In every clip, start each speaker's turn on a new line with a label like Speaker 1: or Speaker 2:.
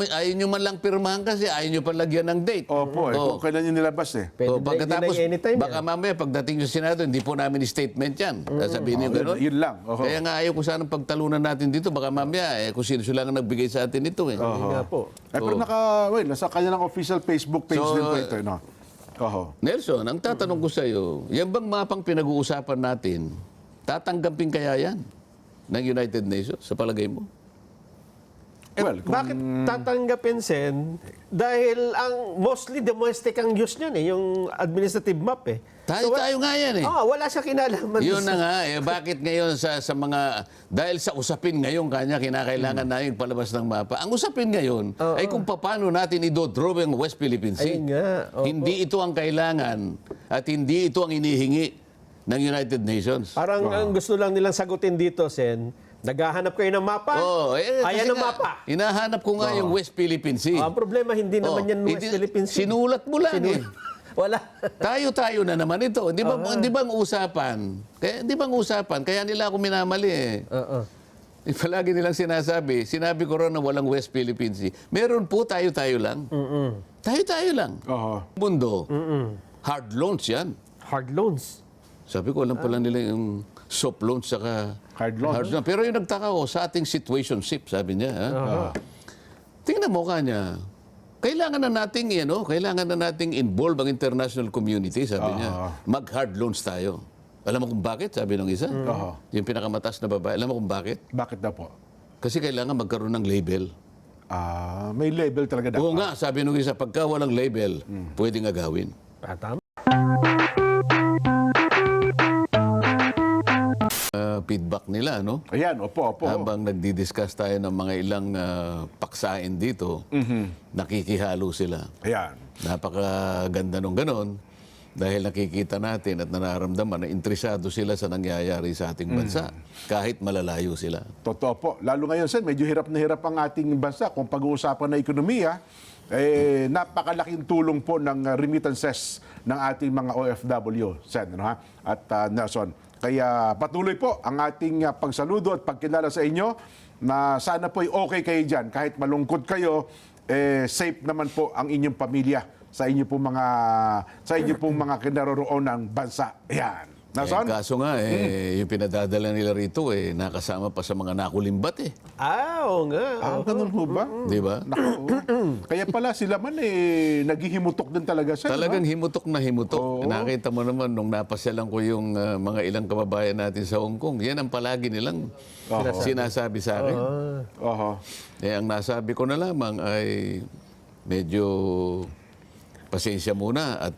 Speaker 1: ayaw nyo man lang pirmahan kasi ayaw nyo pa lagyan ng date.
Speaker 2: Opo, kung kailan yung nilabas eh.
Speaker 3: Pwede
Speaker 1: Pagkatapos,
Speaker 3: din anytime
Speaker 1: baka mamaya pagdating sa Senado, hindi po namin statement yan. Sabihin nyo gano'n.
Speaker 2: Yun lang. Oho.
Speaker 1: Kaya nga ayaw ko sanang pagtalunan natin dito. Baka mamaya, kung sino-sino lang ang nagbigay sa atin ito.
Speaker 3: Hindi nga po.
Speaker 2: Pero nasa kanilang official Facebook page din po ito. No? Oho.
Speaker 1: Nelson, ang tatanong ko sa iyo, yan bang mapang pinag-uusapan natin, tatanggapin kaya yan ng United Nations sa palagay mo?
Speaker 2: Well,
Speaker 3: Bakit tatanggapin, Sen? Dahil ang mostly domestic ang use niyan yung administrative map eh.
Speaker 1: Tayo nga yan eh.
Speaker 3: Wala siya kinalaman.
Speaker 1: Yun na nga, bakit ngayon sa mga, dahil sa usapin ngayon kanya, kinakailangan namin palabas ng mapa. Ang usapin ngayon ay kung paano natin i-draw ang West Philippine Sea.
Speaker 3: Ayun nga. Opo.
Speaker 1: Hindi ito ang kailangan at hindi ito ang inihingi ng United Nations.
Speaker 3: Parang ang gusto lang nilang sagutin dito, Sen, naghahanap kayo ng mapa? Ayan ang mapa.
Speaker 1: Hinahanap ko nga yung West Philippine Sea.
Speaker 3: Ang problema, hindi naman yan West Philippine Sea.
Speaker 1: Sinulat mo lang eh.
Speaker 3: Wala.
Speaker 1: Tayo na naman ito. Di ba ang usapan? Di ba ang usapan? Kaya nila ako minamali eh. Palagi nilang sinabi ko rin na walang West Philippine Sea. Meron po tayo lang. Tayo lang.
Speaker 2: Oho.
Speaker 1: Mundo, hard loans yan.
Speaker 3: Hard loans.
Speaker 1: Sabi ko, alam pala nila yung soft loans saka
Speaker 2: Hard loans.
Speaker 1: Pero yung nagtaka ko sa ating situationship, sabi niya. Tingnan mo kanya. Kailangan na nating involve ang international community, sabi niya. Mag-hard loans tayo. Alam mo kung bakit? Sabi ng isa. Yung pinakamataas na babae. Alam mo kung bakit?
Speaker 2: Bakit daw po?
Speaker 1: Kasi kailangan magkaroon ng label.
Speaker 2: May label talaga dapat.
Speaker 1: Oo nga, sabi ng isa, pagka walang label, pwedeng agawin.
Speaker 3: Tama.
Speaker 1: Feedback nila, no?
Speaker 2: Ayan, opo.
Speaker 1: Habang nagdi-discuss tayo ng mga ilang paksain dito, nakikihalo sila.
Speaker 2: Ayan.
Speaker 1: Napakaganda nung ganon dahil nakikita natin at nararamdaman na interesado sila sa nangyayari sa ating bansa kahit malalayo sila.
Speaker 2: Totoo po. Lalo ngayon, Sen, medyo hirap na hirap ang ating bansa kung pag-uusapan na ekonomiya. Napakalaking tulong po ng remittances ng ating mga OFW, Sen, ano, ha? At Nelson. Kaya patuloy po ang ating pagsaludo at pagkilala sa inyo na sana po ay okay kayo dyan. Kahit malungkot kayo, safe naman po ang inyong pamilya sa inyo pong mga kinaroroon ng bansa. Ayan. Nelson?
Speaker 1: Kaso nga, yung pinadadala nila rito, nakasama pa sa mga nakulimbat eh.
Speaker 3: Oo nga.
Speaker 2: Ganun po ba?
Speaker 1: Di ba?
Speaker 2: Naku. Kaya pala sila man naghihimutok din talaga siya.
Speaker 1: Talagang himutok na himutok. Nakita mo naman nung napasyalan ko yung mga ilang kababayan natin sa Hong Kong. Yan ang palagi nilang sinasabi sa akin. Ang nasabi ko na lamang ay medyo pasensya muna at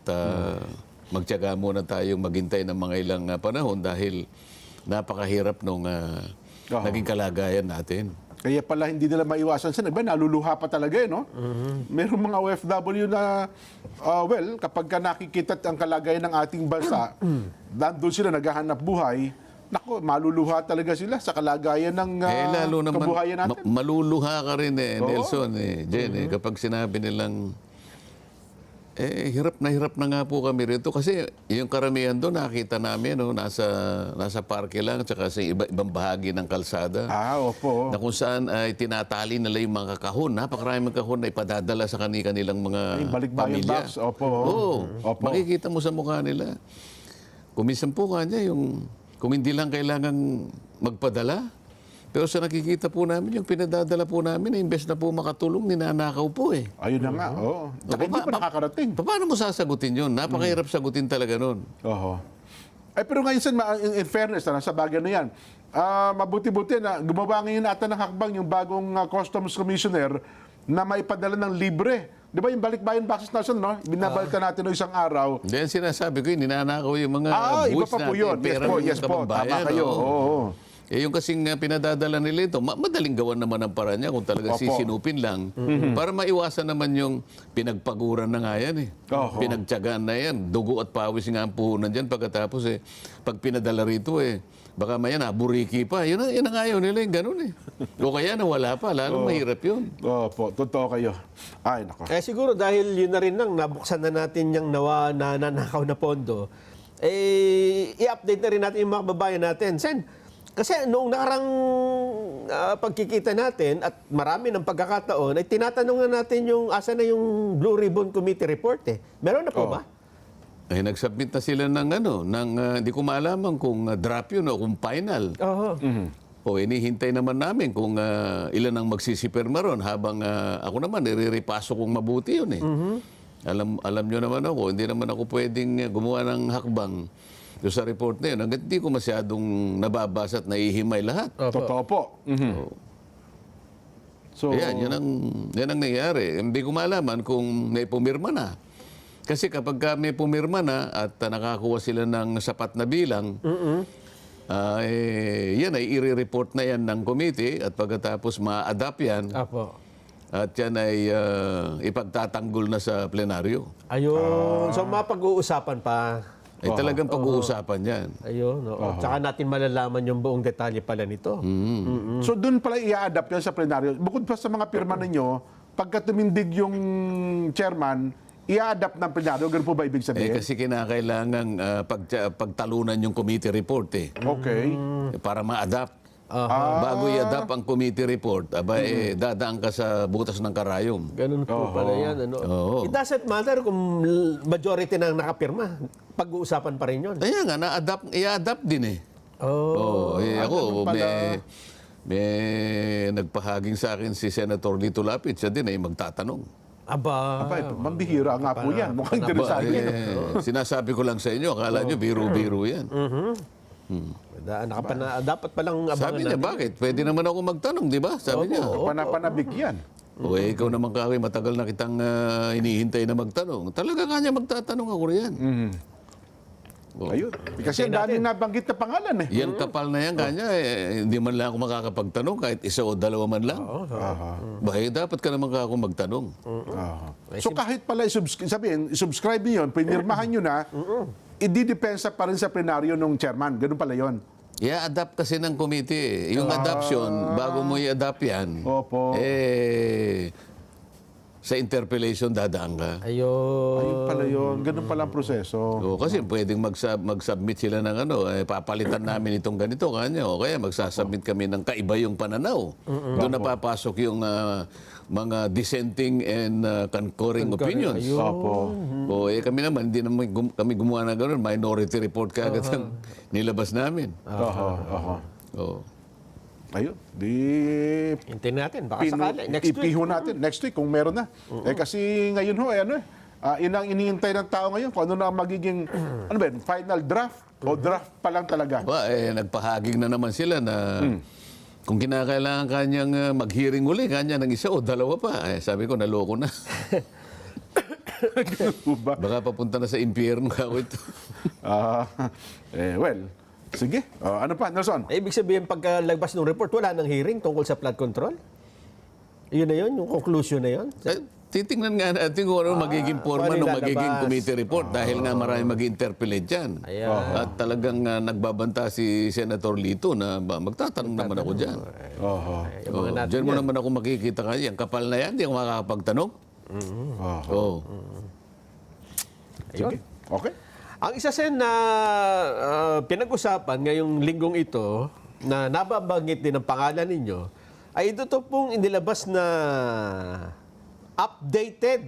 Speaker 1: magtiyaga muna tayong maghintay ng mga ilang panahon dahil napakahirap nung naging kalagayan natin.
Speaker 2: Kaya pala hindi nila maiwasan sa iba, naluluha pa talaga no? Merong mga OFW na, kapag nakikita ang kalagayan ng ating bansa, doon sila naghahanap buhay, naku, maluluha talaga sila sa kalagayan ng
Speaker 1: lalo naman,
Speaker 2: kabuhayan natin.
Speaker 1: Maluluha ka rin Nelson, Jen, kapag sinabi nilang hirap na nga po kami rito kasi yung karamihan doon nakita namin nasa parke lang tsaka sa ibang bahagi ng kalsada.
Speaker 2: Opo.
Speaker 1: Na kung saan ay tinatali nila yung mga kahon. Napakaraming kahon na ipadadala sa kanilang mga
Speaker 2: balikbayan
Speaker 1: pamilya.
Speaker 2: box. Opo.
Speaker 1: Opo. Makikita mo sa mukha nila. Kuminsan po kanya kung hindi lang kailangan magpadala. Pero sa nakikita po namin, yung pinadadala po namin, imbes na po makatulong, ninanakaw po eh.
Speaker 2: Ayun na nga, Tsaka hindi pa nakakarating.
Speaker 1: Paano mo sasagutin yun? Napakahirap sagutin talaga nun.
Speaker 2: Pero ngayon, in fairness, sa bagay na yan, mabuti-buti na gumawa ngayon ata ng hakbang yung bagong Customs Commissioner na maipadala ng libre. Di ba yung balikbayan boxes natin, no? Binabalita natin no isang araw.
Speaker 1: Then sinasabi ko, ninanakaw yung mga
Speaker 2: iba
Speaker 1: buwis
Speaker 2: pa po
Speaker 1: natin.
Speaker 2: yun. Yes po. Tama kayo.
Speaker 1: Yung kasing pinadadala nila ito, madaling gawan naman ang paraan niya kung talaga sisinupin lang. Para maiwasan naman yung pinagpaguran na nga yan eh. Pinagtyagaan na yan. Dugo at pawis nga ang puhunan dyan. Pagkatapos pag pinadala rito baka maya naburiki pa. Yun ang ayaw nila yung ganun eh. O kaya nawala pa, lalong mahirap yun.
Speaker 2: Opo, totoo kayo. Ay, nako.
Speaker 3: Siguro dahil yun na rin nabuksan na natin yung nanakaw na pondo, i-update na rin natin yung mga kababayan natin. Sen, Kasi noong nakarang pagkikita natin at marami ng pagkakataon, ay tinatanong na natin yung asa na yung Blue Ribbon Committee report eh. Meron na po ba?
Speaker 1: Ay, nagsubmit na sila ng hindi ko maalaman kung draft yun o kung final.
Speaker 3: Oo.
Speaker 1: O inihintay naman namin kung ilan ang magsisipirma ron habang ako naman, iriripaso kong mabuti yun eh. Alam nyo naman ako, hindi naman ako pwedeng gumawa ng hakbang doon sa report na yun. Hanggang hindi ko masyadong nababasa at naihimay lahat.
Speaker 2: Totoo po. So,
Speaker 1: Yan ang nangyayari. Hindi ko malaman kung may pumirma na. Kasi kapag may pumirma na at nakakuha sila ng sapat na bilang, yan ay i-report na yan ng committee at pagkatapos ma-adapt yan
Speaker 3: Apo.
Speaker 1: at yan ay ipagtatanggol na sa plenaryo.
Speaker 3: Ayun. So mapag-uusapan pa.
Speaker 1: Ay talagang pag-uusapan yan.
Speaker 3: Ayun. Oo. Tsaka natin malalaman yung buong detalye pala nito.
Speaker 2: so doon pala i-adapt yan sa plenaryo. Bukod pa sa mga pirma ninyo, pagka tumindig yung chairman, i-adapt ng plenaryo. Ganun po ba ibig sabihin?
Speaker 1: Kasi kinakailangan pagtalunan yung committee report eh.
Speaker 2: Okay.
Speaker 1: Para ma-adapt. Bago i-adapt ang committee report, dadaan ka sa butas ng karayom.
Speaker 3: Ganun po pala yan. Ano?
Speaker 1: Oo.
Speaker 3: It doesn't matter kung majority na nakapirma. Pag-uusapan pa rin yun.
Speaker 1: Ayan nga, i-adapt din eh.
Speaker 3: Oh.
Speaker 1: Ako, may nagpahaging sa akin si Senator Lito Lapid. Siya din ay magtatanong.
Speaker 3: Aba.
Speaker 2: Mambihira nga po yan. Mukhang interesante.
Speaker 1: Sinasabi ko lang sa inyo, akala nyo biro-biro yan.
Speaker 3: Dapat palang abangan
Speaker 1: Sabi niya, bakit? Pwede naman ako magtanong, di ba? Sabi niya.
Speaker 2: Panapanabik yan.
Speaker 1: O ikaw naman kawin, matagal na kitang hinihintay na magtanong. Talaga kanya magtatanong ako riyan.
Speaker 2: Ayun. Kasi ang daming nabanggit na pangalan eh.
Speaker 1: Yan kapal na yan kanya, hindi man lang ako makakapagtanong kahit isa o dalawa man lang. Bakit dapat ka naman ako magtanong?
Speaker 2: So kahit pala i-subscribe niyo yun, pinirmahan nyo na, ididepensa pa rin sa plenaryo ng chairman. Ganun pala yun.
Speaker 1: I-adapt kasi ng committee. Yung adoption, bago mo i-adapt yan,
Speaker 2: Opo.
Speaker 1: sa interpellation dadaan ka.
Speaker 3: Ayun.
Speaker 2: Ayun pala yun. Ganun pala ang proseso.
Speaker 1: O, kasi pwedeng mag-submit sila ng papalitan namin itong ganito kanya. O kaya magsasubmit kami ng kaiba yung pananaw. Doon napapasok yung mga dissenting and concurring opinions.
Speaker 2: Opo.
Speaker 1: O kami naman, hindi naman kami gumawa na gano'n. Minority report kagad ang nilabas namin. O.
Speaker 2: Ayun.
Speaker 3: Hintayin natin. Baka sakali. Next week.
Speaker 2: Ipiho natin. Next week kung meron na. Kasi ngayon yun ang iniintay ng tao ngayon kung ano na ang magiging final draft o draft pa lang talaga.
Speaker 1: Nagpahaging na naman sila na kung kinakailangan kanyang mag-hearing uli, kanya ng isa o dalawa pa. Sabi ko, naloko na. Baka papunta na sa impyerno ako ito.
Speaker 2: Well, sige. Ano pa, Nelson?
Speaker 3: Ibig sabihin, pagkalagpas ng report, wala nang hearing tungkol sa flood control? Yun na yun? Yung conclusion na yun?
Speaker 1: Titingnan nga natin kung ano magiging forma
Speaker 3: paano
Speaker 1: ng magiging
Speaker 3: ilalabas?
Speaker 1: committee report dahil nga marami mag-interpellate dyan. At talagang nagbabanta si Senator Lito na magtatanong naman ako dyan. Diyan mo naman ako makikita kanya. Ang kapal na yan, hindi ako makakapagtanong.
Speaker 2: Sige. Okay.
Speaker 3: Ang isa sen na pinag-usapan ngayong linggong ito, na nababanggit din ang pangalan ninyo, ay ito pong inilabas na updated.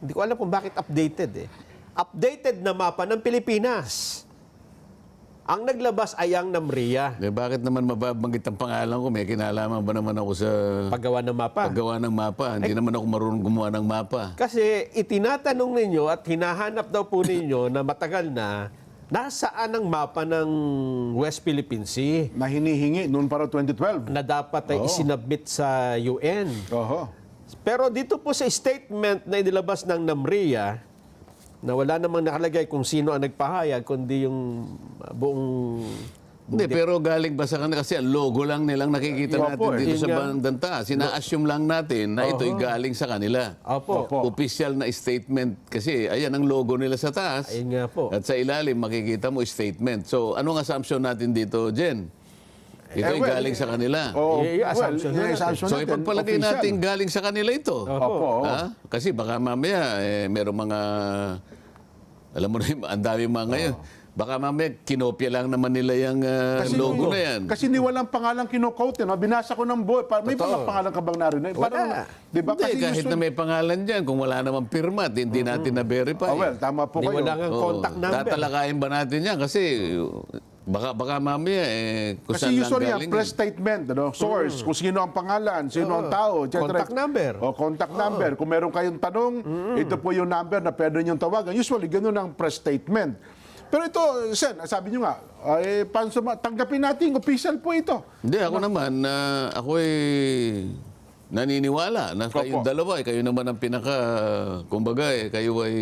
Speaker 3: Hindi ko alam kung bakit updated eh. Updated na mapa ng Pilipinas. Ang naglabas ay ang NAMRIA.
Speaker 1: Bakit naman mababanggit ang pangalan ko? May kinalaman ba naman ako sa
Speaker 3: Paggawa ng mapa.
Speaker 1: paggawa ng mapa? Hindi naman ako marunong gumawa ng mapa.
Speaker 3: Kasi itinatanong ninyo at hinahanap daw po ninyo na matagal na, nasaan ang mapa ng West Philippine Sea
Speaker 2: Na hinihingi noon para 2012.
Speaker 3: na dapat ay isinabit sa UN.
Speaker 2: Oho.
Speaker 3: Pero dito po sa statement na inilabas ng NAMRIA, na wala namang nakalagay kung sino ang nagpahayag, kundi yung buong...
Speaker 1: Hindi, pero galing ba sa kanila? Kasi ang logo lang nilang nakikita natin dito sa Bandanta. Sina-assume lang natin na ito'y galing sa kanila.
Speaker 3: Opo.
Speaker 1: Official na statement. Kasi ayan ang logo nila sa taas.
Speaker 3: Ayun nga po.
Speaker 1: At sa ilalim, makikita mo statement. So, anong assumption natin dito, Jen? Ito'y galing sa kanila.
Speaker 3: Yung assumption
Speaker 2: yung
Speaker 3: natin.
Speaker 2: assumption
Speaker 1: So, ipagpalagay
Speaker 2: official.
Speaker 1: natin galing sa kanila ito.
Speaker 2: Opo.
Speaker 1: Ha? Kasi baka mamaya, merong mga, alam mo na, ang dami mga ngayon, Baka mamaya kinopya lang naman nila yung logo na yan.
Speaker 2: Kasi ni walang pangalang kino-quote. Binasa ko ng buo. May mga pangalan ka bang narinig?
Speaker 3: Wala.
Speaker 2: Di ba?
Speaker 1: Hindi,
Speaker 2: Kasi
Speaker 1: kahit na may pangalan dyan, kung wala namang pirma, at hindi natin na-verify.
Speaker 2: well, tama po
Speaker 3: Di
Speaker 2: kayo.
Speaker 3: wala nga contact number.
Speaker 1: Tatalakayin ba natin yan? Kasi baka mamaya kung
Speaker 2: Kasi
Speaker 1: saan lang
Speaker 2: usually ang
Speaker 1: galing.
Speaker 2: press statement, source, kung sino ang pangalan, sino ang tao, etc.
Speaker 3: Contact number.
Speaker 2: O contact number. Kung meron kayong tanong, ito po yung number na pwede niyong tawagan. Usually, ganun ang press statement. Pero ito, Sen, sabi niyo nga, tanggapin natin, official po ito.
Speaker 1: Hindi, ako naman, ako'y naniniwala na kayong dalawa, kayo naman ang kumbaga, kayo ay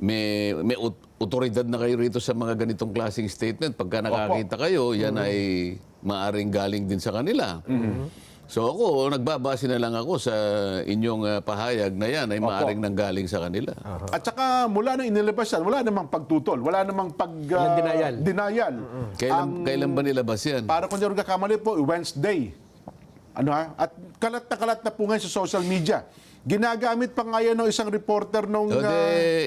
Speaker 1: may otoridad na kayo rito sa mga ganitong klaseng statement. Pagka nakakita kayo, yan ay maaring galing din sa kanila. So ako, nagbabase na lang ako sa inyong pahayag na yan ay maaring nanggaling sa kanila.
Speaker 2: At saka mula nang inilabas yan, wala namang pagtutol, wala namang denial.
Speaker 1: Kailan ba nilabas yan?
Speaker 2: Para kung di rin kakamali po, Wednesday. At kalat na po ngayon sa social media. Ginagamit pa nga yan ng isang reporter nung...
Speaker 1: O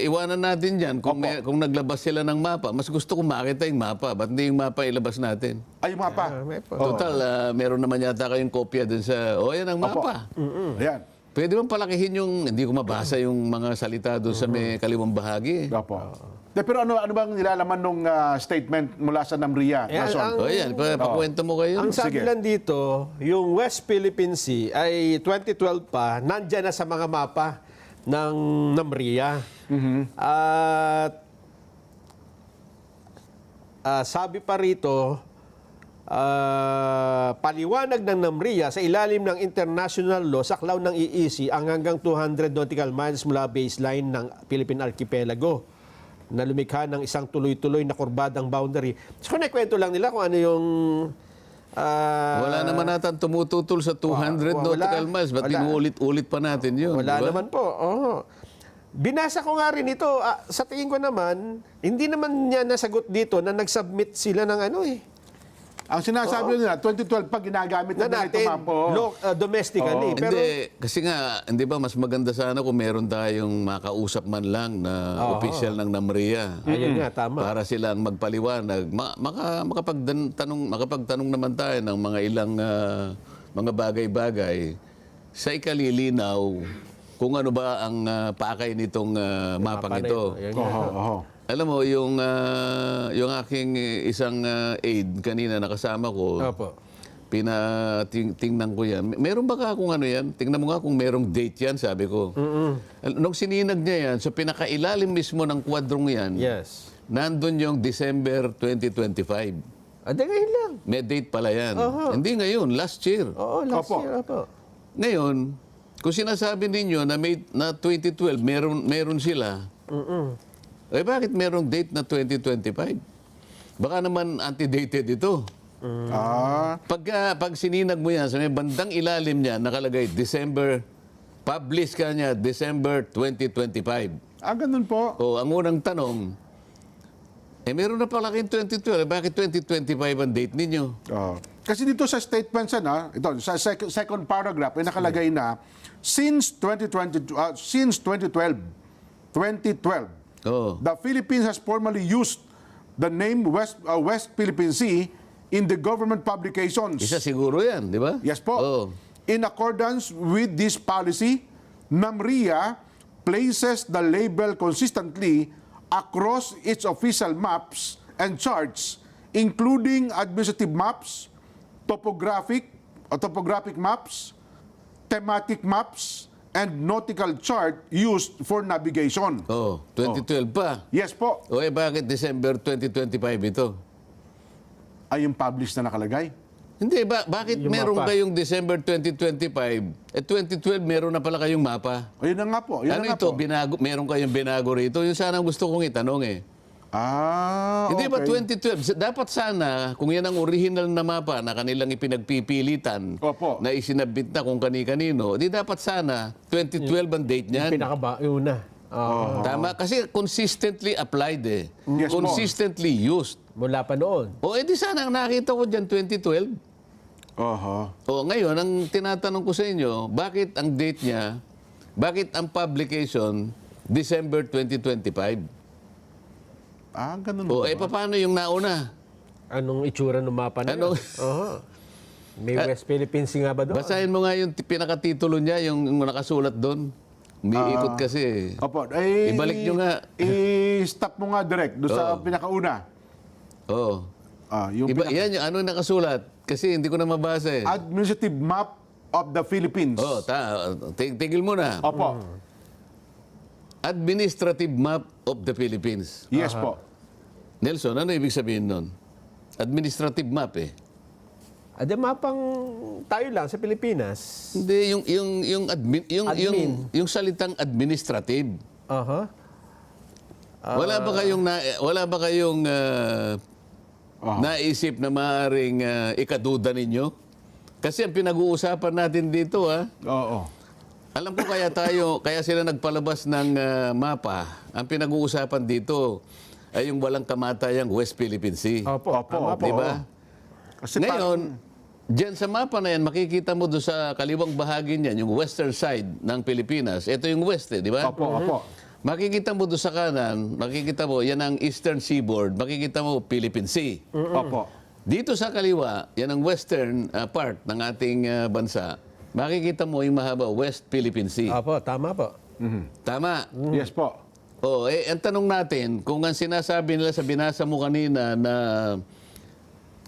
Speaker 1: iwanan natin dyan. Kung naglabas sila ng mapa, mas gusto kong makita yung mapa. Ba't hindi yung mapa ilabas natin?
Speaker 2: Ay, yung mapa.
Speaker 1: Total, meron naman yata kayong kopya dun sa... yan ang mapa.
Speaker 2: Ayan.
Speaker 1: Pwede bang palakihin yung... Hindi ko mabasa yung mga salita doon sa may kaliwang bahagi.
Speaker 2: Opo. Pero ano bang nilalaman nung statement mula sa NAMRIA?
Speaker 1: Yan, pakwento mo kayo.
Speaker 3: Ang sabi lang dito, yung West Philippine Sea ay 2012 pa, nandyan na sa mga mapa ng NAMRIA. At sabi pa rito, paliwanag ng NAMRIA sa ilalim ng international law, saklaw ng EEC ang hanggang 200 nautical miles mula baseline ng Philippine Archipelago na lumikha ng isang tuloy-tuloy na kurbadang boundary. So, naikwento lang nila kung ano yung...
Speaker 1: wala naman natin tumututol sa 200 nautical miles. Ba't pinuulit-ulit pa natin yun?
Speaker 3: Wala
Speaker 1: diba?
Speaker 3: naman po. Binasa ko nga rin ito. Sa tingin ko naman, hindi naman niya nasagot dito na nag-submit sila ng ano eh.
Speaker 2: Ang sinasabi nila, 2012 pa ginagamit na
Speaker 3: natin
Speaker 2: mapo.
Speaker 3: Domestically. Pero,
Speaker 1: Hindi, kasi nga, hindi ba, mas maganda sana kung meron tayong makausap man lang na official ng NAMRIA.
Speaker 3: Ayun nga, tama.
Speaker 1: Para silang magpaliwanag. Makapagtanong naman tayo ng mga ilang mga bagay-bagay sa ikalilinaw kung ano ba ang pakay nitong mapang ito.
Speaker 3: Ayun nga.
Speaker 1: Alam mo, yung aking isang aide kanina nakasama ko,
Speaker 3: Opo.
Speaker 1: tingnan ko yan. Meron ba ka kung ano yan? Tingnan mo nga kung merong date yan, sabi ko. Nung sininag niya yan, sa pinakailalim mismo ng kwadrong yan,
Speaker 3: Yes.
Speaker 1: nandun yung December 2025.
Speaker 3: Ngayon lang.
Speaker 1: May date pala yan. Hindi ngayon, last year.
Speaker 3: Oo, last year. Opo.
Speaker 1: Ngayon, kung sinasabi ninyo na 2012, meron sila, bakit merong date na 2025? Baka naman anti-dated ito. Pag sininag mo yan, sa may bandang ilalim niya, nakalagay publish ka niya, December 2025.
Speaker 2: Ganun po.
Speaker 1: Ang unang tanong, meron na pala kayong 2012, bakit 2025 ang date ninyo?
Speaker 2: Kasi dito sa statement ito, sa second paragraph, ay nakalagay na, since 2012, the Philippines has formally used the name West Philippine Sea in the government publications.
Speaker 1: Isa siguro yan, di ba?
Speaker 2: Yes po. In accordance with this policy, NAMRIA places the label consistently across its official maps and charts, including administrative maps, topographic maps, thematic maps, and nautical chart used for navigation.
Speaker 1: 2012 pa.
Speaker 2: Yes po.
Speaker 1: Bakit December 2025 ito?
Speaker 2: Ay yung published na nakalagay?
Speaker 1: Hindi, bakit
Speaker 3: Yung
Speaker 1: meron
Speaker 3: mapa.
Speaker 1: kayong December 2025? 2012 meron na pala kayong mapa.
Speaker 2: Yun na nga po. Yun
Speaker 1: Ano
Speaker 2: na nga
Speaker 1: ito?
Speaker 2: po.
Speaker 1: Meron kayong binago rito? Yung sana gusto kong itanong eh. Hindi ba
Speaker 2: okay.
Speaker 1: 2012? Dapat sana, kung yan ang original na mapa na kanilang ipinagpipilitan,
Speaker 2: Opo.
Speaker 1: na isinabit na kung kani-kanino, di dapat sana 2012 ang date niyan.
Speaker 3: Una.
Speaker 1: Tama? Kasi consistently applied eh.
Speaker 2: Yes, po.
Speaker 1: Consistently used.
Speaker 3: Mula pa noon.
Speaker 1: Di sana ang nakita ko dyan 2012. Ngayon, ang tinatanong ko sa inyo, bakit ang date niya, bakit ang publication, December 2025?
Speaker 2: Ganun
Speaker 1: O,
Speaker 2: ba?
Speaker 1: paano yung nauna?
Speaker 3: Anong itsura ng mapa na
Speaker 1: Ano?
Speaker 3: yun? Oho. May West Philippines Sea nga ba doon?
Speaker 1: Basahin mo nga yung pinakatitulo niya, yung nakasulat doon. Umiikot kasi.
Speaker 2: Opo.
Speaker 1: Ibalik nyo nga.
Speaker 2: I-stop mo nga direct doon sa pinakauna.
Speaker 1: Oo.
Speaker 2: Yung
Speaker 1: Yan yung ano yung nakasulat. Kasi hindi ko na mabasa eh.
Speaker 2: Administrative Map of the Philippines.
Speaker 1: Oo, tigil mo na.
Speaker 2: Opo.
Speaker 1: Administrative Map of the Philippines.
Speaker 2: Yes po.
Speaker 1: Nelson, ano ibig sabihin nun? Administrative map eh.
Speaker 3: Ade mapang tayo lang sa Pilipinas.
Speaker 1: Hindi,
Speaker 3: Admin.
Speaker 1: yung salitang administrative.
Speaker 3: Aha.
Speaker 1: Wala ba kayong naisip na maaaring ikaduda ninyo? Kasi ang pinag-uusapan natin dito,
Speaker 2: Oo.
Speaker 1: alam ko kaya sila nagpalabas ng mapa. Ang pinag-uusapan dito ay yung walang kamatayang West Philippine Sea.
Speaker 3: Opo. Tama po.
Speaker 1: Di ba?
Speaker 2: Kasi
Speaker 1: Ngayon, diyan sa mapa na yan, makikita mo doon sa kaliwang bahagi niyan, yung western side ng Pilipinas. Ito yung west, di ba?
Speaker 2: Opo.
Speaker 1: Makikita mo doon sa kanan, makikita mo, yan ang eastern seaboard, makikita mo Philippine Sea.
Speaker 2: Opo.
Speaker 1: Dito sa kaliwa, yan ang western part ng ating bansa, makikita mo yung mahaba West Philippine Sea.
Speaker 3: Opo, tama po.
Speaker 1: Tama.
Speaker 2: Yes po.
Speaker 1: Ang tanong natin, kung ang sinasabi nila sa binasa mo kanina na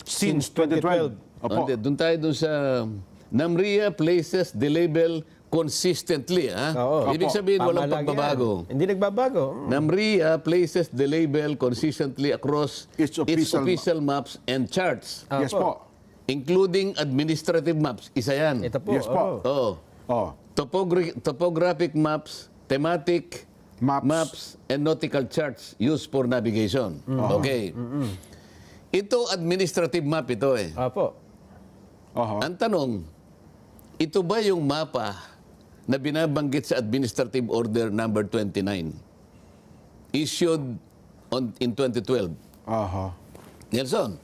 Speaker 2: Since 2012. Opo.
Speaker 1: doon tayo doon sa NAMRIA places the label consistently.
Speaker 3: Oo.
Speaker 1: Ibig sabihin,
Speaker 3: Tama
Speaker 1: walang
Speaker 3: lang
Speaker 1: pagbabago.
Speaker 3: yan. Hindi nagbabago.
Speaker 1: NAMRIA places the label consistently across
Speaker 2: Its
Speaker 1: its
Speaker 2: official
Speaker 1: official maps and charts,
Speaker 2: Yes po.
Speaker 1: including administrative maps. Isa yan.
Speaker 3: Ito po.
Speaker 2: Yes po.
Speaker 3: oo.
Speaker 1: Oh.
Speaker 2: Oh.
Speaker 1: Topographic maps, thematic maps, and nautical charts used for navigation. Okay. Ito, administrative map ito eh.
Speaker 3: Opo.
Speaker 2: Oho.
Speaker 1: Ang tanong, ito ba yung mapa na binabanggit sa Administrative Order number 29 issued in 2012?
Speaker 2: Oho.
Speaker 1: Nelson,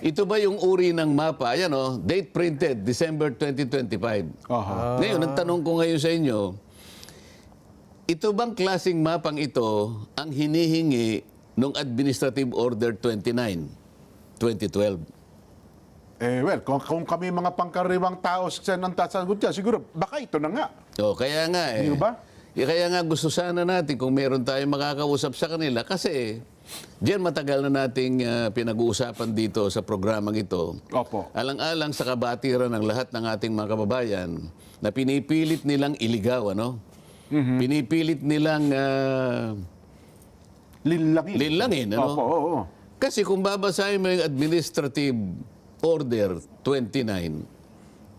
Speaker 1: ito ba yung uri ng mapa? Ayan o, date printed, December 2025.
Speaker 2: Oho.
Speaker 1: Ngayon, ang tanong ko ngayon sa inyo, ito bang klaseng mapang ito ang hinihingi ng Administrative Order 29, 2012?
Speaker 2: Well, kung kami mga pangkaraniwang tao sa nang tasagot dyan, siguro, baka ito na nga.
Speaker 1: Kaya nga eh.
Speaker 2: Hindi ba?
Speaker 1: Kaya nga gusto sana natin kung meron tayong makakausap sa kanila kasi diyan matagal na nating pinag-uusapan dito sa programang ito.
Speaker 2: Opo.
Speaker 1: Alang-alang sa kabatiran ng lahat ng ating mga kababayan na pinipilit nilang iligaw, Pinipilit nilang linlangin,
Speaker 2: Opo, oo.
Speaker 1: Kasi kung babasahin mo yung Administrative Order 29,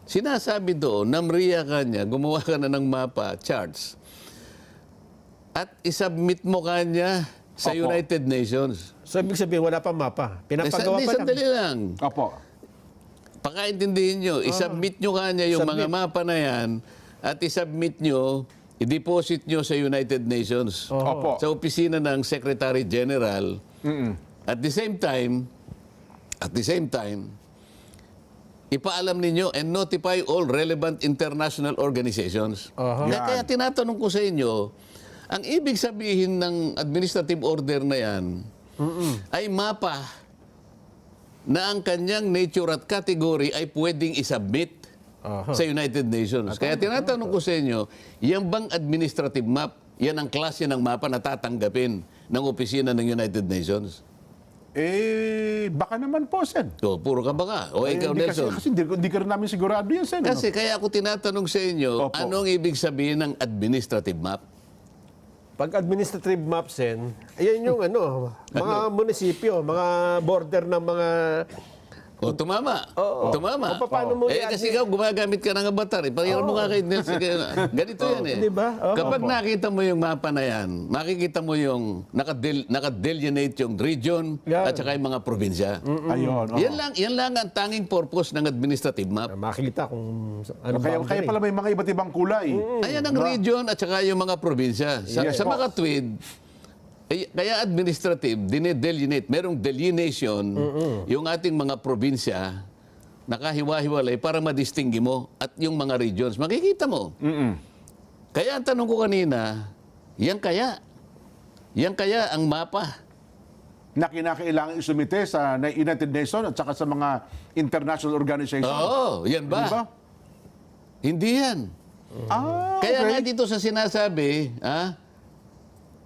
Speaker 1: sinasabi doon, NAMRIA kanya, gumawa ka na ng mapa, charts, at isubmit mo kanya sa
Speaker 2: Opo.
Speaker 1: United Nations.
Speaker 3: So, ibig sabihin, wala pang mapa. Pinapagawa pa lang.
Speaker 1: Sandali lang.
Speaker 2: Opo.
Speaker 1: Pakaintindihin nyo, isubmit nyo kanya yung mga
Speaker 3: Submit.
Speaker 1: mapa na yan at isubmit nyo, i-deposit nyo sa United Nations.
Speaker 2: Opo.
Speaker 1: Sa opisina ng Secretary General. At the same time, ipaalam ninyo and notify all relevant international organizations. Kaya tinatanong ko sa inyo, ang ibig sabihin ng administrative order na yan ay mapa na ang kanyang nature at category ay pwedeng isubmit sa United Nations. Kaya tinatanong ko sa inyo, yan bang administrative map, yan ang klase ng mapa na tatanggapin ng opisina ng United Nations?
Speaker 2: Baka naman po, Sen.
Speaker 1: Puro ka baka. O ikaw, Nelson.
Speaker 2: Kasi hindi ka rin namin sigurado yan, Sen.
Speaker 1: Kasi kaya ako tinatanong sa inyo,
Speaker 2: Opo.
Speaker 1: anong ibig sabihin ng administrative map?
Speaker 3: Pag administrative maps, ayan yung mga munisipyo, mga border ng mga...
Speaker 1: Tumama.
Speaker 3: Oo.
Speaker 1: Tumama.
Speaker 3: O, paano mo yan?
Speaker 1: Kasi ikaw gumagamit ka ng avatar. Pahiram mo nga kay Nelson. Ganito yan eh.
Speaker 3: Di ba? Oo.
Speaker 1: Kapag nakita mo yung mapa na yan, makikita mo yung nakadelineate yung region
Speaker 3: Yan.
Speaker 1: at saka yung mga probinsya.
Speaker 2: Ayun.
Speaker 1: Yan lang ang tanging purpose ng administrative map.
Speaker 3: Makikita kung ano
Speaker 2: Kaya pala may mga iba't ibang kulay.
Speaker 1: Ayan ang region at saka yung mga probinsya.
Speaker 2: Yes,
Speaker 1: Sa
Speaker 2: po.
Speaker 1: mga tweed, kaya administrative, dinedelineate, merong delineation yung ating mga probinsya nakahiwa-hiwalay para madistinggi mo at yung mga regions. Makikita mo. Kaya ang tanong ko kanina, yan kaya ang mapa
Speaker 2: na kinakailangan isumite sa United Nations at saka sa mga international organizations.
Speaker 1: Oo, yan ba?
Speaker 2: Di ba?
Speaker 1: Hindi yan. Kaya nga dito sa sinasabi,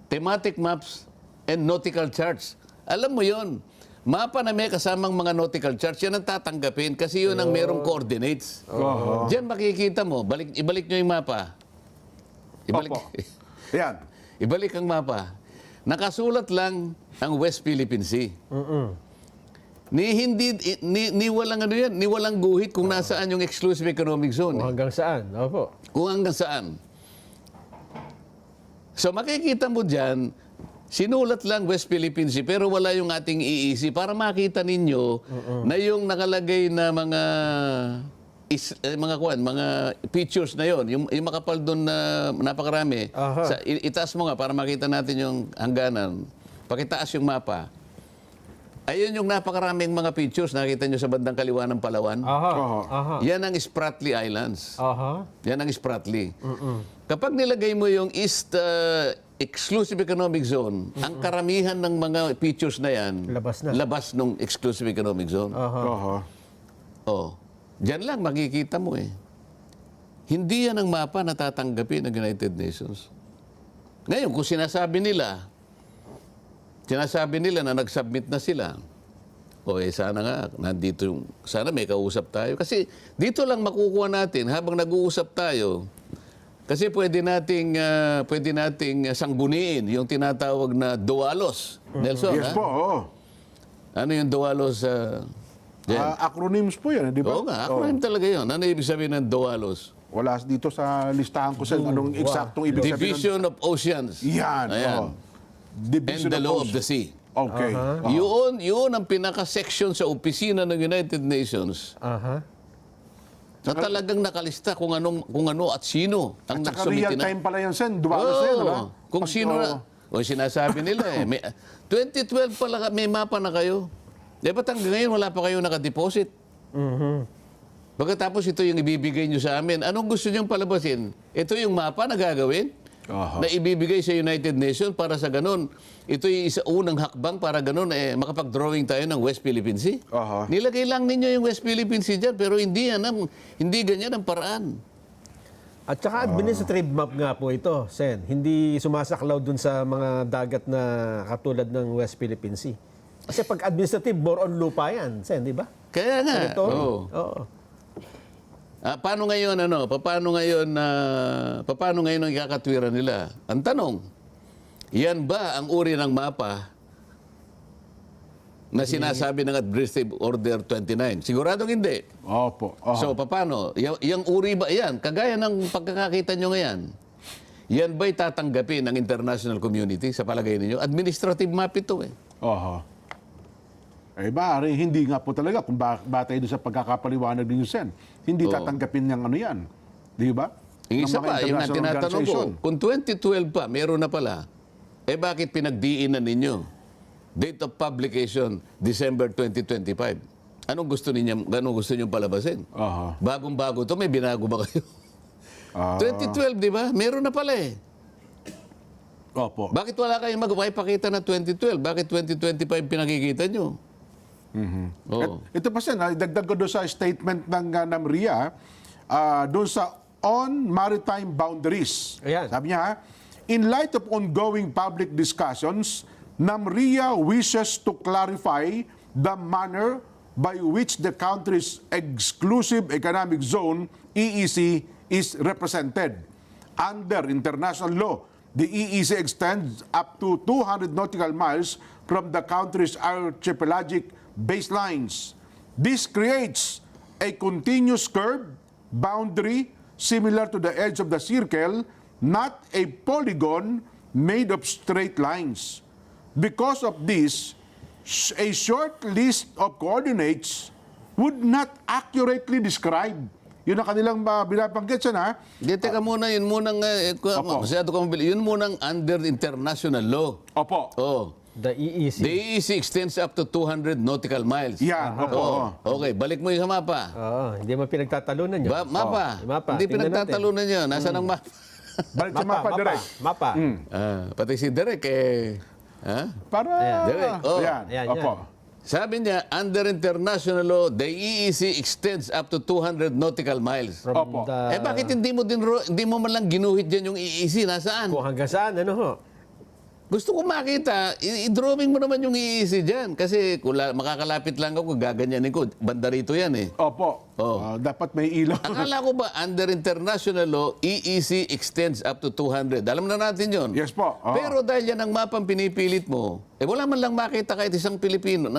Speaker 1: thematic maps and nautical charts. Alam mo yon, mapa na may kasamang mga nautical charts, yan ang tatanggapin kasi yun ang merong coordinates. Diyan makikita mo, ibalik nyo yung mapa. Ibalik,
Speaker 2: Opo. Yan.
Speaker 1: ibalik ang mapa. Nakasulat lang ang West Philippine Sea. Ni walang ano yan, ni walang guhit kung nasaan yung exclusive economic zone.
Speaker 3: Kung hanggang saan? Opo.
Speaker 1: Kung hanggang saan. So makikita mo dyan, sinulat lang West Philippine Sea pero wala yung ating EEZ para makita ninyo na yung nakalagay na mga mga pictures na yon, yung makapal doon na napakarami. Itaas mo nga para makita natin yung hangganan. Pakitaas yung mapa. Ayun yung napakaraming mga pictures nakita nyo sa bandang kaliwa ng Palawan. Yan ang Spratly Islands. Yan ang Spratly. Kapag nilagay mo yung East Exclusive Economic Zone, ang karamihan ng mga pictures na yan, labas nung Exclusive Economic Zone. Oh. Diyan lang makikita mo eh. Hindi yan ang mapa na tatanggapin ng United Nations. Ngayon, kung sinasabi nila na nag-submit na sila, sana nga, nandito yung, sana may kausap tayo. Kasi dito lang makukuha natin, habang nag-uusap tayo, kasi pwede nating sangguniin yung tinatawag na dualos. Nelson,
Speaker 2: Yes po, oo.
Speaker 1: Ano yung dualos?
Speaker 2: Acronyms po yan, di ba?
Speaker 1: Oo nga, acronym talaga yun. Ano ibig sabihin ng dualos?
Speaker 2: Wala dito sa listahan ko, Sen. Anong eksaktong ibig sabihin?
Speaker 1: Division of Oceans.
Speaker 2: Yan.
Speaker 1: Ayan.
Speaker 2: Division
Speaker 1: And the law
Speaker 2: Ocean.
Speaker 1: of the sea.
Speaker 2: Okay.
Speaker 1: Yun ang pinaka-section sa opisina ng United Nations na talagang nakalista kung ano at sino ang
Speaker 2: At saka
Speaker 1: nagsumiti
Speaker 2: real
Speaker 1: na.
Speaker 2: time pala yan, Sen. Duwalas na yan,
Speaker 1: Oo.
Speaker 2: wala?
Speaker 1: Kung sino na. O sinasabi nila 2012 pala may mapa na kayo. Ba't hanggang ngayon wala pa kayo nakadeposit? Pagkatapos ito yung ibibigay nyo sa amin. Anong gusto nyong palabasin? Ito yung mapa na gagawin na ibibigay sa United Nations para sa ganun. Ito yung unang hakbang para ganun makapag-drawing tayo ng West Philippine Sea. Nilagay lang ninyo yung West Philippine Sea dyan pero hindi ganyan ang paraan.
Speaker 3: At saka administrative map nga po ito, Sen. Hindi sumasaklaw dun sa mga dagat na katulad ng West Philippine Sea. Kasi pag administrative, more on lupa yan, Sen, di ba?
Speaker 1: Kaya nga.
Speaker 3: Oo.
Speaker 1: Paano ngayon ang ikakatwiran nila? Ang tanong, yan ba ang uri ng mapa na sinasabi ng Administrative Order 29? Siguradong hindi.
Speaker 2: Opo.
Speaker 1: So, paano? Yung uri ba yan? Kagaya ng pagkakakita nyo ngayon, yan ba'y tatanggapin ng international community sa palagay ninyo? Administrative map ito eh.
Speaker 2: Bari, hindi nga po talaga kung batay doon sa pagkakapaliwanag ninyo, Sen. Hindi tatanggapin niyang ano yan. Di ba?
Speaker 1: Yung isa
Speaker 2: Ng mga
Speaker 1: pa, yung
Speaker 2: international
Speaker 1: tinatanong ko,
Speaker 2: organization.
Speaker 1: kung 2012 pa, meron na pala, bakit pinagdiin na ninyo? Date of publication, December 2025. Anong gusto niyo palabasin? Bagong-bago to, may binago ba kayo? 2012, di ba? Meron na pala eh.
Speaker 2: Opo.
Speaker 1: Bakit wala kayong magpapakita na 2012? Bakit 2025 pinakikita nyo?
Speaker 2: Ito pa, Sen, dagdag ko doon sa statement ng NAMRIA, doon sa on maritime boundaries.
Speaker 3: Ayan.
Speaker 2: Sabi niya, in light of ongoing public discussions, NAMRIA wishes to clarify the manner by which the country's exclusive economic zone, EEZ, is represented. Under international law, the EEZ extends up to 200 nautical miles from the country's archipelagic baselines. This creates a continuous curve boundary similar to the edge of the circle, not a polygon made of straight lines. Because of this, a short list of coordinates would not accurately describe. Yun ang kanilang binabanggit siya na.
Speaker 1: Teka muna, yun munang, yun munang under international law.
Speaker 2: Opo.
Speaker 3: The EEZ.
Speaker 1: The EEZ extends up to 200 nautical miles.
Speaker 2: Yan, opo.
Speaker 1: Okay, balik mo yung sa mapa.
Speaker 3: Hindi mo pinagtatalunan yun.
Speaker 1: Mapa.
Speaker 3: Mapa.
Speaker 1: Hindi
Speaker 3: Tingnan
Speaker 1: pinagtatalunan yun. Nasaan ang mapa?
Speaker 2: Balik sa mapa, direct.
Speaker 3: Mapa.
Speaker 1: Pati si Derek, Ha?
Speaker 2: Para...
Speaker 1: Direk, oh.
Speaker 2: Ayan.
Speaker 3: Ayan,
Speaker 2: Opo.
Speaker 1: Sabi niya, under international law, the EEC extends up to 200 nautical miles.
Speaker 3: From
Speaker 2: Opo.
Speaker 3: the,
Speaker 1: Bakit hindi mo man lang ginuhit dyan yung EEC? Nasaan?
Speaker 3: kung hanggang saan, ano ho?
Speaker 1: Gusto ko makita, i-drawing mo naman yung EEC dyan. Kasi kung makakalapit lang ako, gaganyanin ko. Banda rito yan eh.
Speaker 2: Opo.
Speaker 1: Oh.
Speaker 2: Dapat may ilaw.
Speaker 1: Akala ko ba, under international law, EEC extends up to 200. Alam na natin yon.
Speaker 2: Yes po. Oo.
Speaker 1: Pero dahil yan ang mapang pinipilit mo, wala man lang makita kahit isang Pilipino.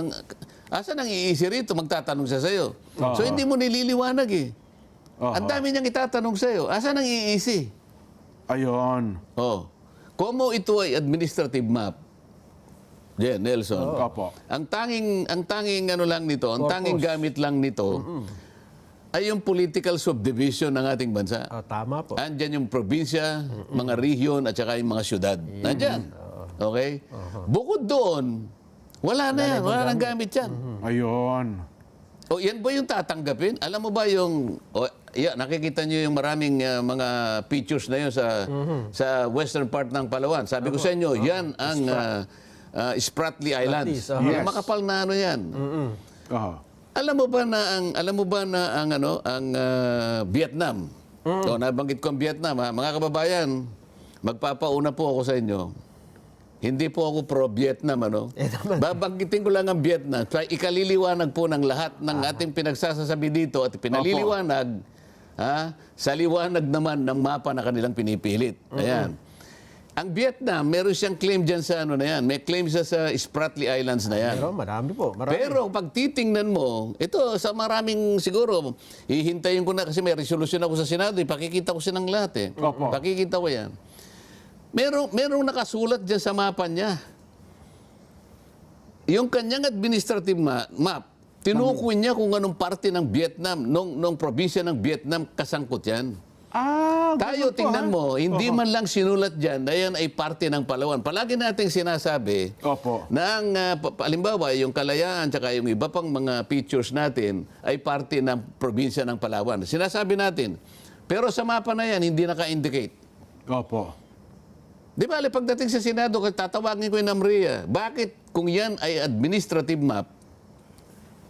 Speaker 1: Asan ang EEC rito? Magtatanong siya sa'yo. So hindi mo nililiwanag eh. Ang dami niyang itatanong sa'yo. Asan ang EEC?
Speaker 2: Ayun.
Speaker 1: Oh. Como ito ay administrative map, Jen, Nelson.
Speaker 2: Opo.
Speaker 1: Ang tanging ano lang nito, ang tanging gamit lang nito ay yung political subdivision ng ating bansa.
Speaker 3: Tama po.
Speaker 1: Andyan yung probinsya, mga region at saka yung mga syudad. Nandyan. Okay? Bukod doon, wala na yan. Wala nang gamit yan.
Speaker 2: Ayun.
Speaker 1: O yan ba yung tatanggapin? Alam mo ba yung... nakikita niyo yung maraming mga pictures na yun sa western part ng Palawan. Sabi ko sa inyo, yan ang Spratly Islands.
Speaker 2: Yes.
Speaker 1: Makapal na ano yan.
Speaker 2: Oo.
Speaker 1: Alam mo ba na ang Vietnam? So, nabanggit ko ang Vietnam, ha? Mga kababayan, magpapauna po ako sa inyo. Hindi po ako pro-Vietnam, ano? Babanggitin ko lang ang Vietnam. Ikaliliwanag po ng lahat ng ating pinagsasasabi dito at pinaliliwanag sa liwanag naman ng mapa na kanilang pinipilit. Ayan. Ang Vietnam, meron siyang claim dyan sa ano na yan. May claim siya sa Spratly Islands na yan.
Speaker 3: Pero marami po. Marami.
Speaker 1: Pero pag titingnan mo, ito sa maraming siguro, hihintayin ko na kasi may resolution ako sa Senado, ipakikita ko silang lahat eh.
Speaker 2: Opo.
Speaker 1: Pakikita ko yan. Merong nakasulat dyan sa mapa niya. Yung kanyang administrative map, tinukoy niya kung anong parte ng Vietnam, nung probinsya ng Vietnam, kasangkot yan. Tayo, tingnan mo, hindi man lang sinulat dyan na yan ay parte ng Palawan. Palagi nating sinasabi
Speaker 2: Opo.
Speaker 1: na ang, halimbawa, yung Kalayaan tsaka yung iba pang mga features natin ay parte ng probinsya ng Palawan. Sinasabi natin. Pero sa mapa na yan, hindi naka-indicate.
Speaker 2: Opo.
Speaker 1: Di ba, pagdating sa Senado, tatawagin ko yung NAMRIA. Bakit kung yan ay administrative map,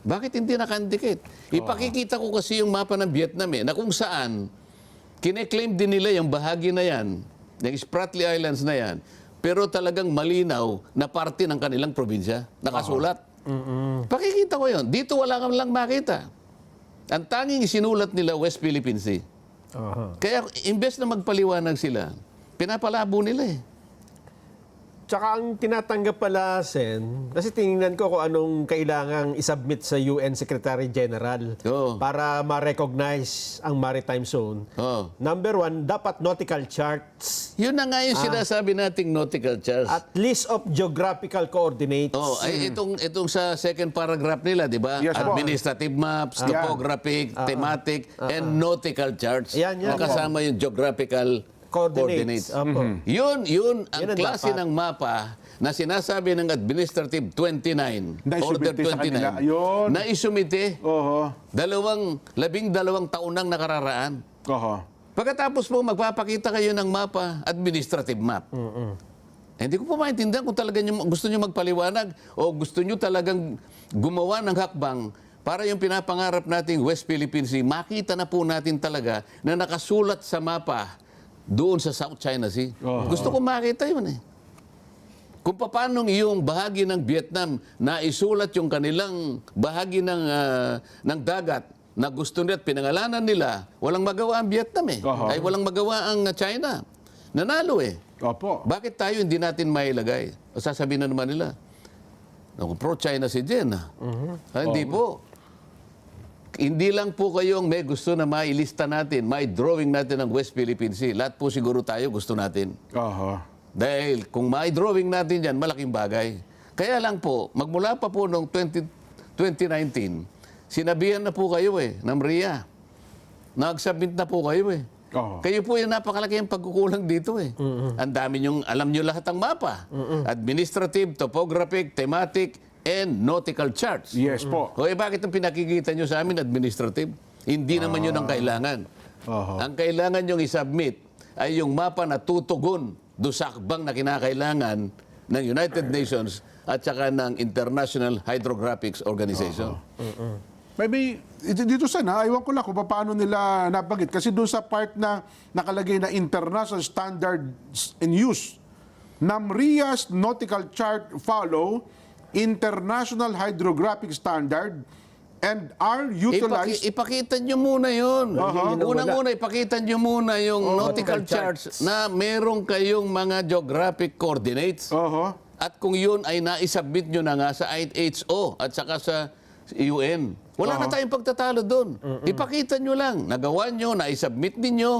Speaker 1: bakit hindi naka-indicate? Ipakikita ko kasi yung mapa ng Vietnam na kung saan kine-claim din nila yung bahagi na yan, yung Spratly Islands na yan, pero talagang malinaw na parte ng kanilang probinsya. Nakasulat. Pakikita ko yun. Dito wala kang lang makita. Ang tanging sinulat nila, West Philippine Sea. Kaya imbes na magpaliwanag sila, pinapalabo nila eh.
Speaker 3: Tsaka ang tinatanggap pala, Sen, kasi tinignan ko kung anong kailangang isubmit sa UN Secretary General
Speaker 1: Oo.
Speaker 3: para ma-recognize ang maritime zone.
Speaker 1: Oh.
Speaker 3: Number one, dapat nautical charts
Speaker 1: Yun na nga yung sinasabi nating nautical charts.
Speaker 3: at list of geographical coordinates.
Speaker 1: Oh, ay itong sa second paragraph nila, 'di ba?
Speaker 2: Yes, po.
Speaker 1: Administrative maps, topographic, thematic, and nautical charts.
Speaker 3: Yan.
Speaker 1: Kasama yung geographical coordinates.
Speaker 3: Opo.
Speaker 1: Yun
Speaker 3: Yun
Speaker 1: ang
Speaker 3: ang
Speaker 1: klase
Speaker 3: dapat.
Speaker 1: ng mapa na sinasabi ng Administrative 29,
Speaker 2: Na
Speaker 1: Order
Speaker 2: isumite sa kanila.
Speaker 1: 29,
Speaker 2: Ayun.
Speaker 1: na isumite
Speaker 2: Oho.
Speaker 1: 12 taon nang nakararaan.
Speaker 2: Oho.
Speaker 1: Pagkatapos po, magpapakita kayo ng mapa, administrative map. Hindi ko po maintindihan kung talaga gusto nyo magpaliwanag o gusto nyo talagang gumawa ng hakbang para yung pinapangarap nating West Philippine Sea, makita na po natin talaga na nakasulat sa mapa doon sa South China Sea. Gusto ko makita yun eh. Kung paano yung bahagi ng Vietnam na isulat yung kanilang bahagi ng dagat na gusto nila at pinangalanan nila, walang magawa ang Vietnam eh. Ay walang magawa ang China. Nanalo eh.
Speaker 2: Opo.
Speaker 1: Bakit tayo hindi natin mailagay? O sasabihin na naman nila, pro-China si Jen. Hindi po. Hindi lang po kayong may gusto na mailista natin, may drawing natin ng West Philippine Sea. Lahat po siguro tayo gusto natin.
Speaker 2: Oho.
Speaker 1: Dahil kung may drawing natin dyan, malaking bagay. Kaya lang po, magmula pa po noong 2019, sinabihan na po kayo NAMRIA. Nag-submit na po kayo
Speaker 2: Oho.
Speaker 1: Kayo po yung napakalaki ang pagkukulang dito Ang dami nyong, alam nyo lahat ang mapa. Administrative, topographic, thematic, and nautical charts.
Speaker 2: Yes po.
Speaker 1: O bakit ang pinakikita nyo sa amin administrative? Hindi naman yun ang kailangan. Ang kailangan nyong isubmit ay yung mapa na tutugon do sa hakbang na kinakailangan ng United Nations at saka ng International Hydrographic Organization.
Speaker 2: Maybe, dito sana, aywan ko lang kung paano nila nabanggit. Kasi doon sa part na nakalagay na International Standards in Use, NAMRIA's nautical chart follow International Hydrographic Standard and are utilized...
Speaker 1: Ipakita nyo muna yun.
Speaker 3: Yun ang
Speaker 1: Unang-una, ipakita nyo muna yung nautical charts na meron kayong mga geographic coordinates. At kung yun ay naisubmit nyo na nga sa IHO at saka sa UN, wala na tayong pagtatalo doon. Ipakita nyo lang. Nagawa nyo, naisubmit ninyo.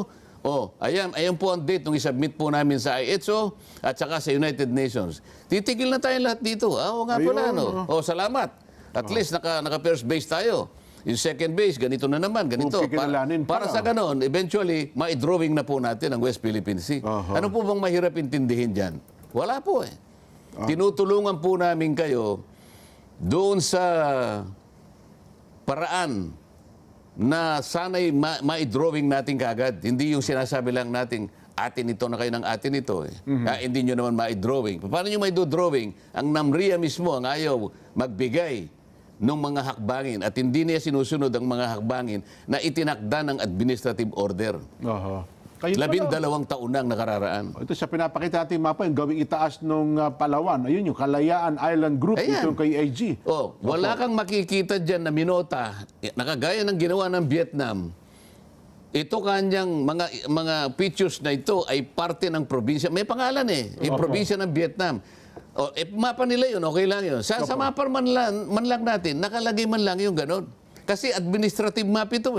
Speaker 1: Ayan po ang date nung isubmit po namin sa IHO at saka sa United Nations. Titigil na tayo lahat dito. Oo nga pala, no? Salamat. At least naka-first base tayo. Yung second base, ganito na naman, ganito.
Speaker 2: Okay, kilalanin
Speaker 1: Para sa ganon, eventually, ma-drawing na po natin ang West Philippine Sea. Ano po bang mahirap intindihin dyan? Wala po eh. Tinutulungan po namin kayo doon sa paraan na sana'y ma-drawing natin kagad. Hindi yung sinasabi lang natin, atin ito na kayo ng atin ito. Hindi nyo naman ma-drawing. Paano nyo ma-drawing? Ang NAMRIA mismo ang ayaw magbigay ng mga hakbangin at hindi niya sinusunod ang mga hakbangin na itinakda ng administrative order. 12 taon na ang nakararaan.
Speaker 2: Ito sa pinapakita natin mapa, yung gawing itaas ng Palawan. Ayun, yung Kalayaan Island Group,
Speaker 1: Ayan.
Speaker 2: ito yung kay AG.
Speaker 1: Wala kang makikita dyan na minota, nakagaya ng ginawa ng Vietnam. Ito kanyang mga pictures na ito ay parte ng probinsya. May pangalan yung probinsya ng Vietnam. Mapa nila yun, okay lang yun. Sa mapa man lang natin, nakalagay man lang yung ganon. Kasi administrative map ito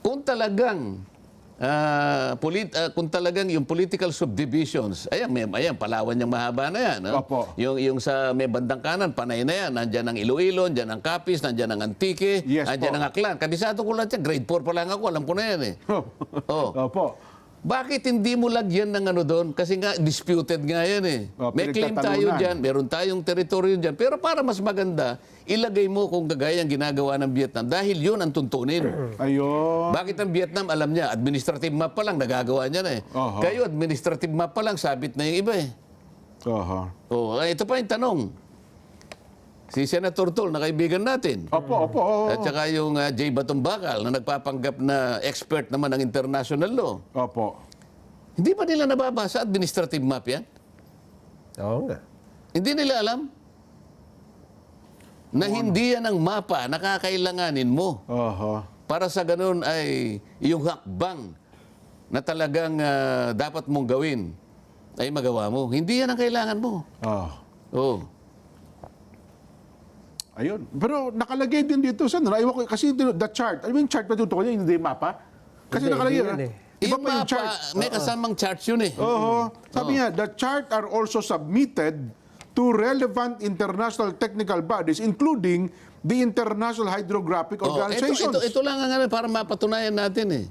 Speaker 1: Kung talagang kung talagang yung political subdivisions, ayan, Palawan yung mahaba na yan. Yung sa may bandang kanan, panay na yan. Nandyan ang Iloilo, nandyan ang Capiz, nandyan ang Antique, nandyan ang Aklan. Kabisado ko lang yan. Grade 4 pa lang ako, alam ko na yan Bakit hindi mo lagyan ng ano doon? Kasi nga, disputed nga yan May claim tayo dyan, meron tayong teritoryo dyan. Pero para mas maganda, ilagay mo kung gagaya ang ginagawa ng Vietnam dahil yun ang tuntunin.
Speaker 2: Ayun.
Speaker 1: Bakit ang Vietnam, alam niya, administrative map pa lang, nagagawa niya na Kayo, administrative map pa lang, sabit na yung iba ito pa yung tanong. Si Senator Tol, na kaibigan natin. At saka yung Jay Batumbakal na nagpapanggap na expert naman ng international law. Hindi ba nila nababasa administrative map yan?
Speaker 3: Oo nga.
Speaker 1: Hindi nila alam na hindi yan ang mapa na kakailanganin mo. Para sa ganun ay yung hakbang na talagang dapat mong gawin ay magawa mo. Hindi yan ang kailangan mo.
Speaker 2: Ayun. Pero nakalagay din dito sa kasi the chart. Ano yung chart na tutukoy niya? Hindi mapa? Kasi nakalagay. Iba
Speaker 1: Yung
Speaker 2: pa yung
Speaker 1: mapa,
Speaker 2: chart.
Speaker 1: may kasamang charts yun
Speaker 2: Sabi niya, the chart are also submitted to relevant international technical bodies including the International Hydrographic Organizations.
Speaker 1: Ito lang ang para mapatunayan natin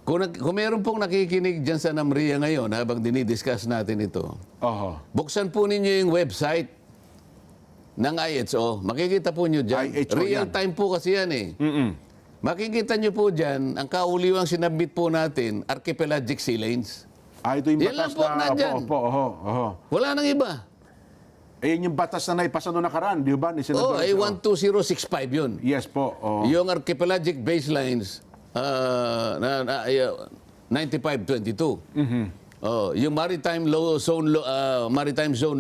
Speaker 1: Kung meron pong nakikinig dyan sa NAMRIA ngayon habang dinidiscuss natin ito, buksan po ninyo yung website ng IHO. Makikita po nyo dyan. Real time po kasi yan Makikita nyo po dyan, ang kauliwang sinabit po natin, archipelagic sea lanes.
Speaker 2: Ito yung
Speaker 1: Yan lang
Speaker 2: batas
Speaker 1: po nandyan. Wala nang iba.
Speaker 2: Yung batas na naipasa noong nakaraan, di ba? Ni Senador.
Speaker 1: Ay 12065 yun.
Speaker 2: Yes po.
Speaker 1: Yung archipelagic baselines, 9522. Yung maritime zone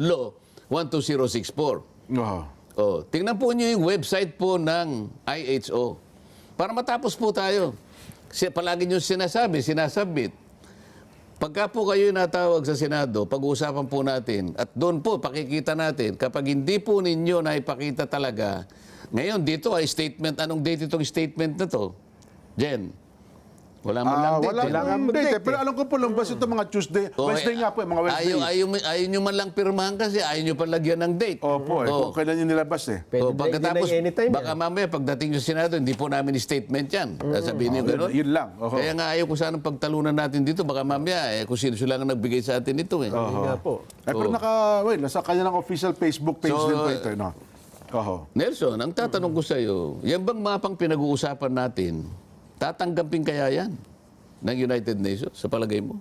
Speaker 1: law 12064. Tingnan po niyo yung website po ng IHO. Para matapos po tayo. Palagi niyo sinasabit. Pagka po kayo natawag sa Senado, pag-uusapan po natin, at doon po pakikita natin, kapag hindi po ninyo na ipakita talaga, ngayon dito ay statement, anong date itong statement na to? Jen? Wala man lang date.
Speaker 2: Wala nga date. Pero alam ko po lumabas ito mga Tuesday. Wednesday nga po, mga Wednesday.
Speaker 1: Ayaw nyo man lang pirmahan kasi ayaw nyo pa lagyan ng date.
Speaker 2: Kung kailan nyo nilabas
Speaker 3: Pwede
Speaker 1: pagkatapos,
Speaker 3: anytime
Speaker 1: baka mamaya pagdating sa Senado, hindi po namin statement yan. Sabihin nyo gano'n.
Speaker 2: Yun lang.
Speaker 1: Kaya nga ayaw ko sanang pagtalunan natin dito. Baka mamaya, kung sino lang ang nagbigay sa atin ito.
Speaker 3: Nga po.
Speaker 2: Pero nasa kanilang official Facebook page din po ito.
Speaker 1: Nelson, ang tatanong ko sa iyo, yan bang mapang pinag-uusapan natin, tatanggapin kaya yan ng United Nations sa palagay mo?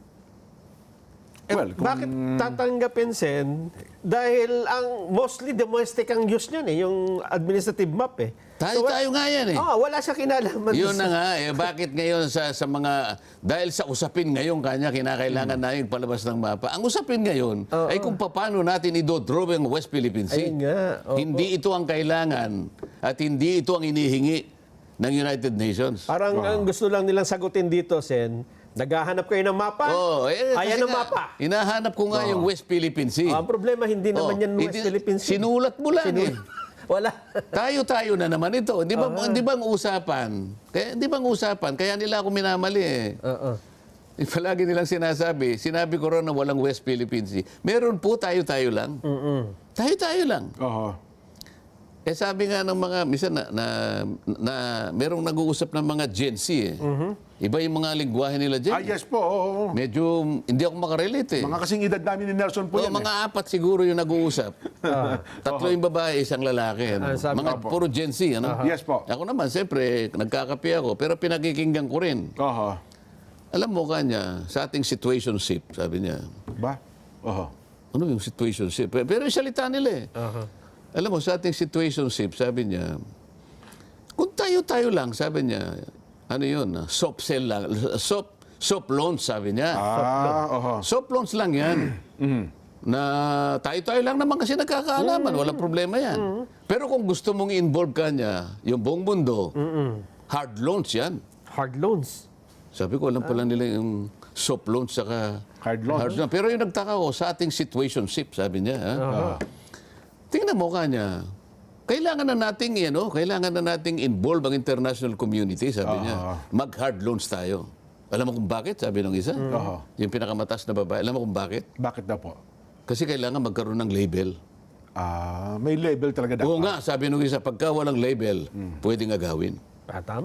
Speaker 2: Well, kung-
Speaker 3: Bakit tatanggapin, Sen? Dahil mostly domestic ang use niyan yung administrative map eh.
Speaker 1: Tayo nga yan eh.
Speaker 3: Wala siya kinalaman.
Speaker 1: Yun na nga, bakit ngayon sa mga, dahil sa usapin ngayon kanya, kinakailangan namin palabas ng mapa. Ang usapin ngayon ay kung paano natin i-draw ang West Philippine Sea.
Speaker 3: Ayun nga. Opo.
Speaker 1: Hindi ito ang kailangan at hindi ito ang inihingi ng United Nations.
Speaker 3: Parang ang gusto lang nilang sagutin dito, Sen, naghahanap kayo ng mapa?
Speaker 1: kasi
Speaker 3: Ayan ang
Speaker 1: nga,
Speaker 3: mapa.
Speaker 1: Hinahanap ko nga yung West Philippine Sea.
Speaker 3: Ang problema, hindi naman yan West Philippine Sea.
Speaker 1: Sinulat mo lang eh.
Speaker 3: Wala.
Speaker 1: Tayo na naman ito. Di ba ang usapan? Di ba ang usapan? Kaya nila ako minamali eh. Palagi nilang sinabi ko rin na walang West Philippine Sea. Meron po, tayo lang. Tayo lang. Sabi nga ng mga, minsan merong nag-uusap ng mga Gen Z eh. Iba yung mga lingwahe nila dyan.
Speaker 2: Yes po. Oo.
Speaker 1: Medyo hindi ako makarelate eh.
Speaker 2: Mga kasing edad namin ni Nelson po yan.
Speaker 1: Mga 4 siguro yung nag-uusap. 3 yung babae, 1 lalaki. Ano?
Speaker 3: sabi-
Speaker 1: Mga puro Gen Z. Ano?
Speaker 2: Yes po.
Speaker 1: Ako naman, siyempre, nagkakape ako, pero pinakikinggan ko rin. Alam mo kanya, sa ating situationship, sabi niya.
Speaker 2: Ba?
Speaker 1: Ano yung situationship? Pero yung salita nila eh. Alam mo, sa ating situationship, sabi niya, kung tayo lang, sabi niya, ano yun, soft sell lang, soft loans, sabi niya. Soft loans lang yan. Na tayo lang naman kasi nagkakaalaman, walang problema yan. Pero kung gusto mong i-involve ka niya, yung buong mundo, hard loans yan.
Speaker 3: Hard loans.
Speaker 1: Sabi ko, alam pala nila yung soft loans saka
Speaker 2: Hard loans.
Speaker 1: Pero yung nagtaka ko, sa ating situationship, sabi niya, tingnan mo kanya, kailangan na nating involve ang international community, sabi niya. Mag-hard loans tayo. Alam mo kung bakit? Sabi ng isa. Yung pinakamatas na babae. Alam mo kung bakit?
Speaker 2: Bakit daw po?
Speaker 1: Kasi kailangan magkaroon ng label.
Speaker 2: May label talaga dapat.
Speaker 1: Oo nga, sabi ng isa, pagka walang label, pwedeng agawin.
Speaker 3: Tama.